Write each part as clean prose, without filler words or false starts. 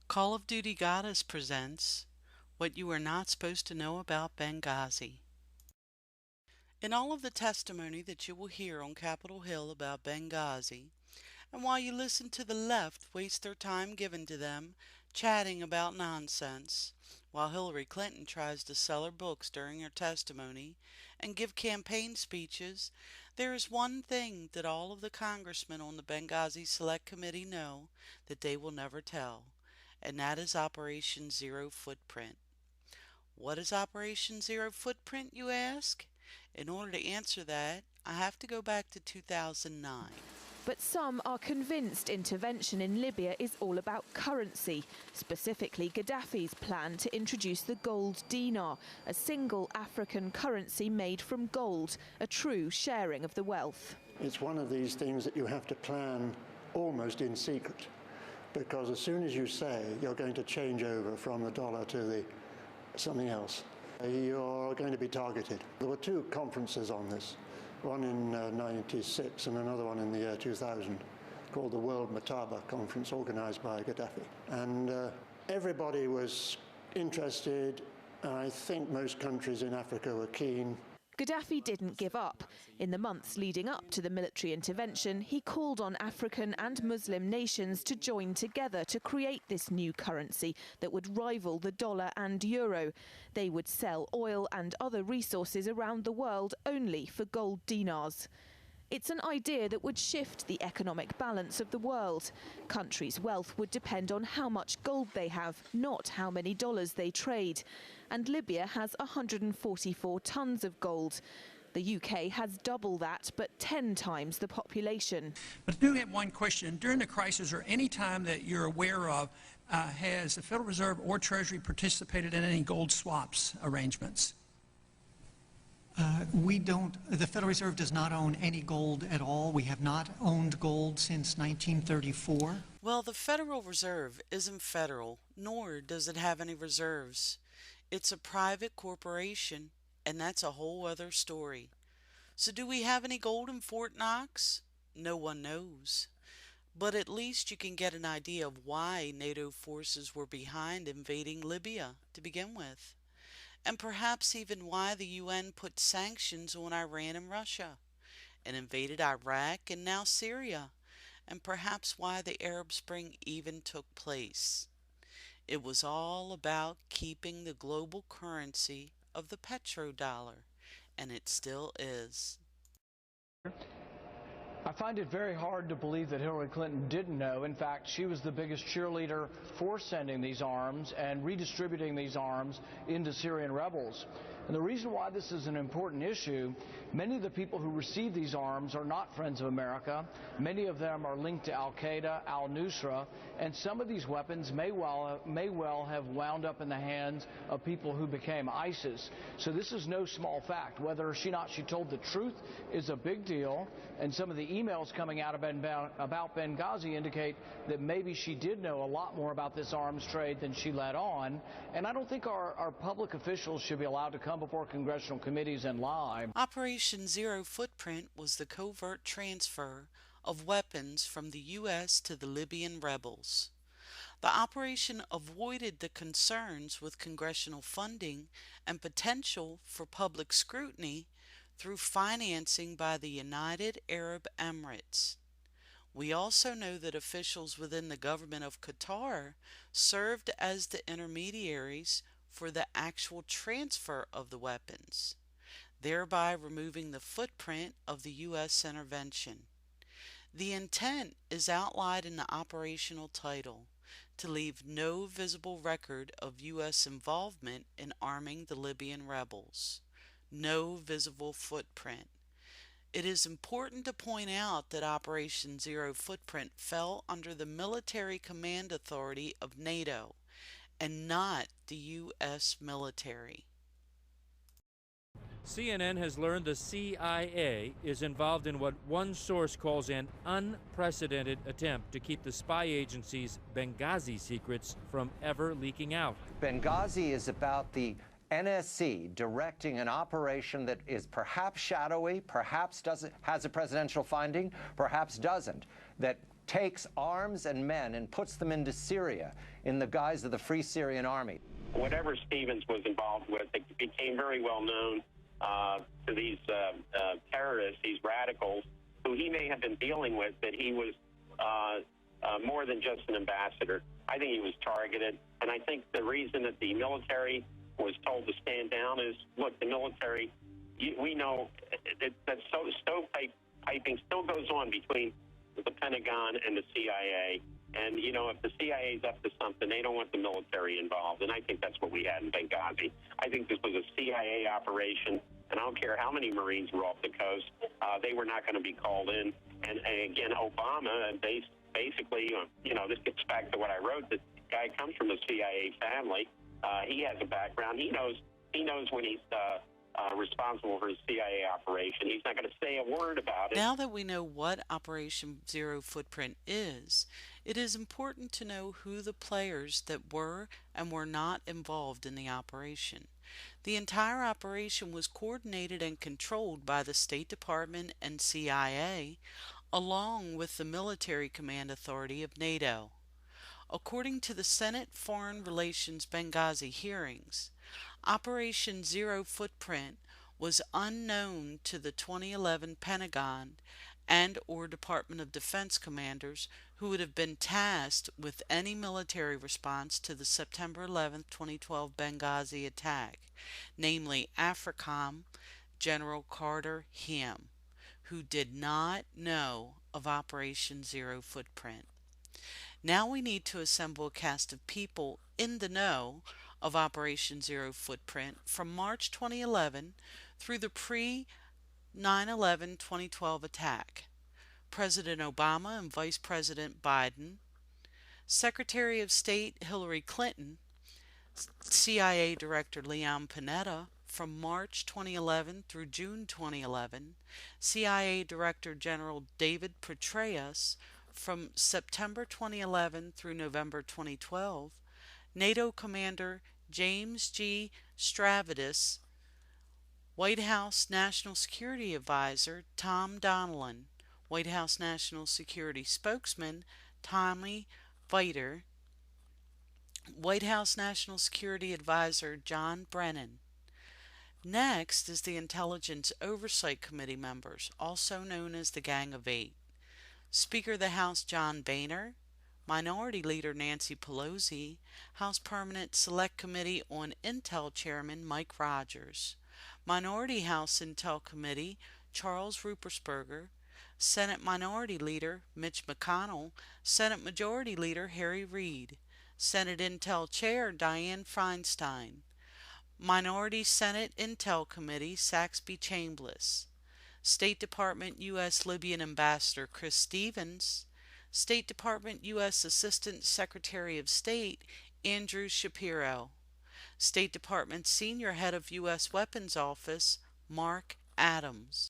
Call of Duty Goddess presents What You Are Not Supposed to Know About Benghazi. In all of the testimony that you will hear on Capitol Hill about Benghazi, and while you listen to the left waste their time given to them chatting about nonsense, while Hillary Clinton tries to sell her books during her testimony and give campaign speeches, there is one thing that all of the congressmen on the Benghazi Select Committee know that they will never tell, and that is Operation Zero Footprint. What is Operation Zero Footprint, you ask? In order to answer that, I have to go back to 2009. But some are convinced intervention in Libya is all about currency, specifically Gaddafi's plan to introduce the gold dinar, a single African currency made from gold, a true sharing of the wealth. It's one of these things that you have to plan almost in secret, because as soon as you say you're going to change over from the dollar to something else, you're going to be targeted. There were two conferences on this, one in '96 and another one in the year 2000, called the World Mataba Conference, organized by Gaddafi. And everybody was interested. I think most countries in Africa were keen. Gaddafi didn't give up. In the months leading up to the military intervention, he called on African and Muslim nations to join together to create this new currency that would rival the dollar and euro. They would sell oil and other resources around the world only for gold dinars. It's an idea that would shift the economic balance of the world. Countries' wealth would depend on how much gold they have, not how many dollars they trade. And Libya has 144 tons of gold. The UK has double that, but 10 times the population. But I do have one question. During the crisis, or any time that you're aware of, has the Federal Reserve or Treasury participated in any gold swaps arrangements? The Federal Reserve does not own any gold at all. We have not owned gold since 1934. Well, the Federal Reserve isn't federal, nor does it have any reserves. It's a private corporation, and that's a whole other story. So do we have any gold in Fort Knox? No one knows. But at least you can get an idea of why NATO forces were behind invading Libya to begin with. And perhaps even why the UN put sanctions on Iran and Russia, and invaded Iraq and now Syria, and perhaps why the Arab Spring even took place. It was all about keeping the global currency of the petrodollar, and it still is. I find it very hard to believe that Hillary Clinton didn't know. In fact, she was the biggest cheerleader for sending these arms and redistributing these arms into Syrian rebels. And the reason why this is an important issue, many of the people who receive these arms are not friends of America. Many of them are linked to Al-Qaeda, Al-Nusra, and some of these weapons may well have wound up in the hands of people who became ISIS. So this is no small fact. Whether or not she told the truth is a big deal, and some of the emails coming out about Benghazi indicate that maybe she did know a lot more about this arms trade than she let on. And I don't think our public officials should be allowed to come before congressional committees and lie. Operation Zero Footprint was the covert transfer of weapons from the U.S. to the Libyan rebels. The operation avoided the concerns with congressional funding and potential for public scrutiny through financing by the United Arab Emirates. We also know that officials within the government of Qatar served as the intermediaries for the actual transfer of the weapons, thereby removing the footprint of the U.S. intervention. The intent is outlined in the operational title, to leave no visible record of U.S. involvement in arming the Libyan rebels. No visible footprint. It is important to point out that Operation Zero Footprint fell under the military command authority of NATO and not the U.S. military. CNN has learned the CIA is involved in what one source calls an unprecedented attempt to keep the spy agency's Benghazi secrets from ever leaking out. Benghazi is about the NSC directing an operation that is perhaps shadowy, perhaps has a presidential finding, perhaps doesn't, that takes arms and men and puts them into Syria in the guise of the Free Syrian Army. Whatever Stevens was involved with, it became very well known to these terrorists, these radicals, who he may have been dealing with, that he was more than just an ambassador. I think he was targeted, and I think the reason that the military was told to stand down is, look, the military, we know that stovepiping still goes on between the Pentagon and the CIA. And, you know, if the CIA is up to something, they don't want the military involved. And I think that's what we had in Benghazi. I think this was a CIA operation, and I don't care how many Marines were off the coast. They were not going to be called in. And again, Obama, basically, you know, this gets back to what I wrote. This guy comes from a CIA family. He has a background. He knows when he's responsible for his CIA operation. He's not going to say a word about it. Now that we know what Operation Zero Footprint is, it is important to know who the players that were and were not involved in the operation. The entire operation was coordinated and controlled by the State Department and CIA, along with the Military Command Authority of NATO. According to the Senate Foreign Relations Benghazi hearings, Operation Zero Footprint was unknown to the 2011 Pentagon and/or Department of Defense commanders who would have been tasked with any military response to the September 11, 2012 Benghazi attack, namely AFRICOM General Carter Ham, who did not know of Operation Zero Footprint. Now we need to assemble a cast of people in the know of Operation Zero Footprint from March 2011 through the pre-9/11 2012 attack. President Obama and Vice President Biden, Secretary of State Hillary Clinton, CIA Director Leon Panetta from March 2011 through June 2011, CIA Director General David Petraeus from September 2011 through November 2012, NATO Commander James G. Stavridis, White House National Security Advisor Tom Donilon, White House National Security Spokesman Tommy Viter, White House National Security Advisor John Brennan. Next is the Intelligence Oversight Committee members, also known as the Gang of Eight. Speaker of the House John Boehner, Minority Leader Nancy Pelosi, House Permanent Select Committee on Intel Chairman Mike Rogers, Minority House Intel Committee Charles Ruppersberger, Senate Minority Leader Mitch McConnell, Senate Majority Leader Harry Reid, Senate Intel Chair Dianne Feinstein, Minority Senate Intel Committee Saxby Chambliss, State Department U.S. Libyan Ambassador Chris Stevens, State Department U.S. Assistant Secretary of State Andrew Shapiro, State Department Senior Head of U.S. Weapons Office Mark Adams.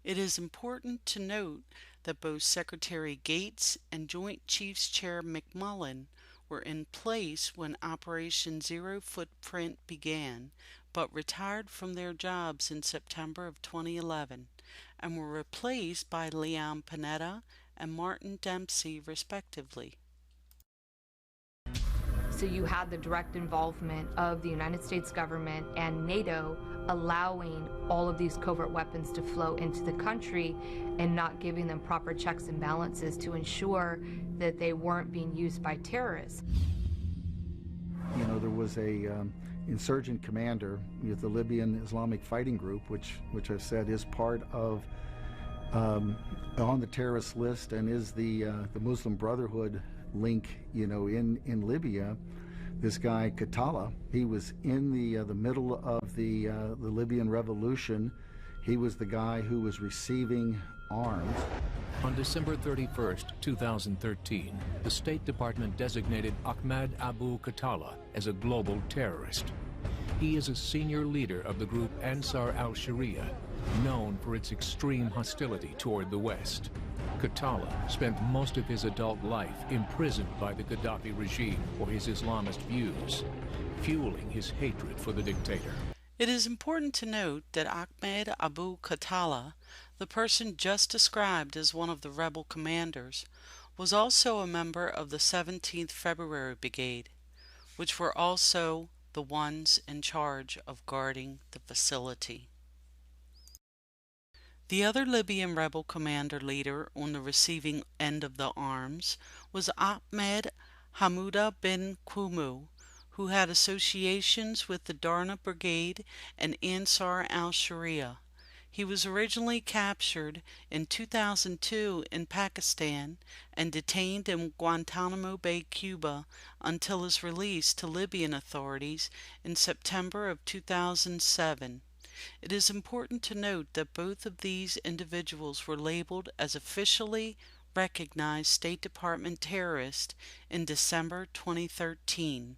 It is important to note that both Secretary Gates and Joint Chiefs Chair McMullen were in place when Operation Zero Footprint began, but retired from their jobs in September of 2011 and were replaced by Leon Panetta and Martin Dempsey, respectively. So you had the direct involvement of the United States government and NATO allowing all of these covert weapons to flow into the country and not giving them proper checks and balances to ensure that they weren't being used by terrorists. You know, there was a insurgent commander with the Libyan Islamic Fighting Group, which I've said is part of on the terrorist list and is the Muslim Brotherhood link, you know, in Libya. This guy Katala, he was in the middle of the Libyan revolution. He was the guy who was receiving arms. On December 31st, 2013, the State Department designated Ahmed Abu Katala as a global terrorist. He is a senior leader of the group Ansar al-Sharia, known for its extreme hostility toward the West. Katala spent most of his adult life imprisoned by the Gaddafi regime for his Islamist views, fueling his hatred for the dictator. It is important to note that Ahmed Abu Katala, the person just described as one of the rebel commanders, was also a member of the 17th February Brigade, which were also the ones in charge of guarding the facility. The other Libyan rebel commander leader on the receiving end of the arms was Ahmed Hamouda bin Kumu, who had associations with the Darna Brigade and Ansar al-Sharia. He was originally captured in 2002 in Pakistan and detained in Guantanamo Bay, Cuba, until his release to Libyan authorities in September of 2007. It is important to note that both of these individuals were labeled as officially recognized State Department terrorists in December 2013.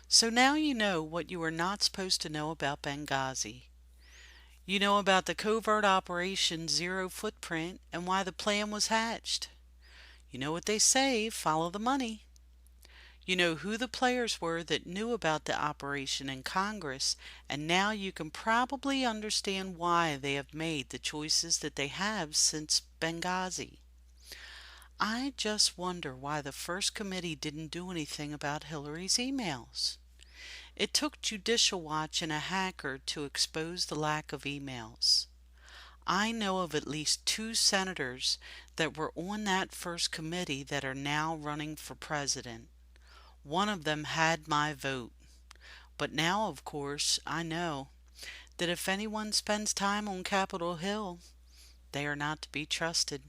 So now you know what you are not supposed to know about Benghazi. You know about the covert operation Zero Footprint and why the plan was hatched. You know what they say, follow the money. You know who the players were that knew about the operation in Congress, and now you can probably understand why they have made the choices that they have since Benghazi. I just wonder why the first committee didn't do anything about Hillary's emails. It took Judicial Watch and a hacker to expose the lack of emails. I know of at least 2 senators that were on that first committee that are now running for president. One of them had my vote. But now, of course, I know that if anyone spends time on Capitol Hill, they are not to be trusted.